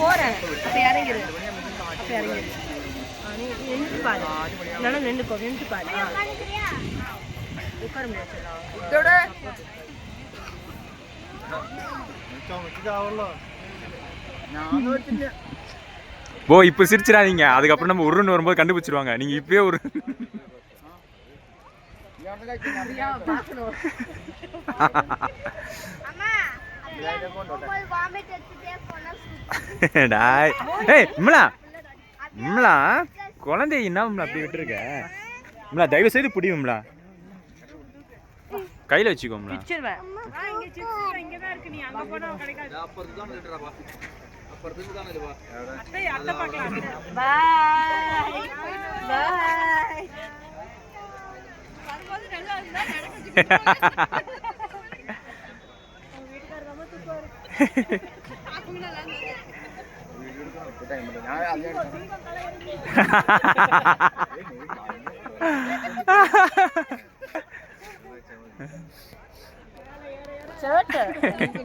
போறேன். அப்ப இறங்கிரு. அப்ப இறங்கிரு. நீ நின்று பாரு. நானா நின்னுக்கோ, நின்று பாரு. உட்கார முடியாது. ஓ இப்போ சிரிச்சிடாதீங்க, அதுக்கப்புறம் நம்ம உருன்னு வரும்போது கண்டுபிடிச்சிருவாங்க. நீங்க இப்பயே ஒரு குழந்தை என்ன அப்படி விட்டுருக்க. தயவு செய்து பிடிக்கும்ல, கையில வச்சுக்கோம்ல.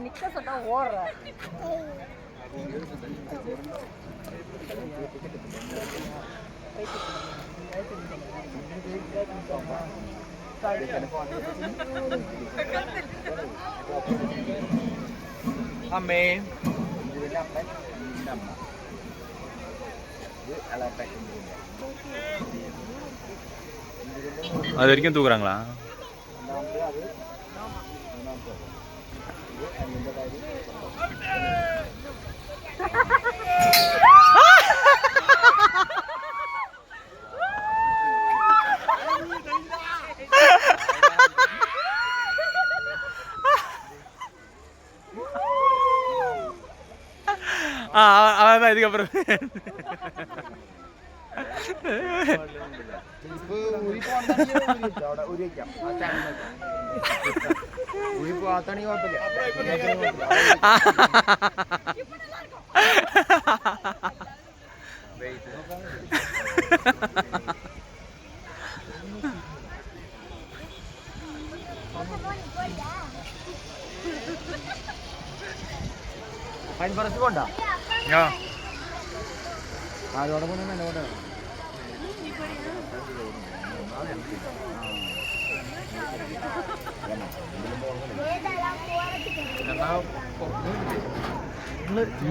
நிக்க சொன்னா ஓடுற. அம்மே அது வரைக்கும் தூக்குறாங்களா? அதான் இதுக்கப்புறம் പോണ്ട അതോടെ പോണ എന്നോട്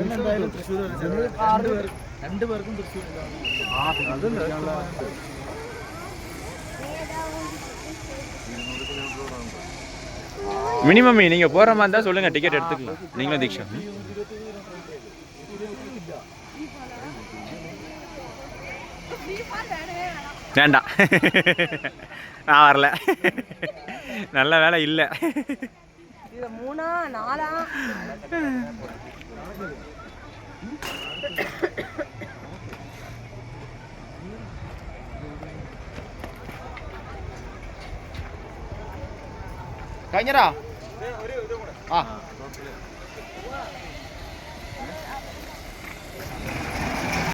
എന്തായാലും തൃശ്ശൂർ രണ്ടുപേർക്കും തൃശ്ശൂർ மினிமம் நீங்க போற மாதிரி இருந்தா சொல்லுங்க, டிக்கெட் எடுத்துக்கலாம். நீங்களும் தீக்ஷா வேண்டாம், நான் வரல, நல்ல வேலை இல்ல. இது 3ஆ 4ஆ കഴിഞ്ഞടാ. ആ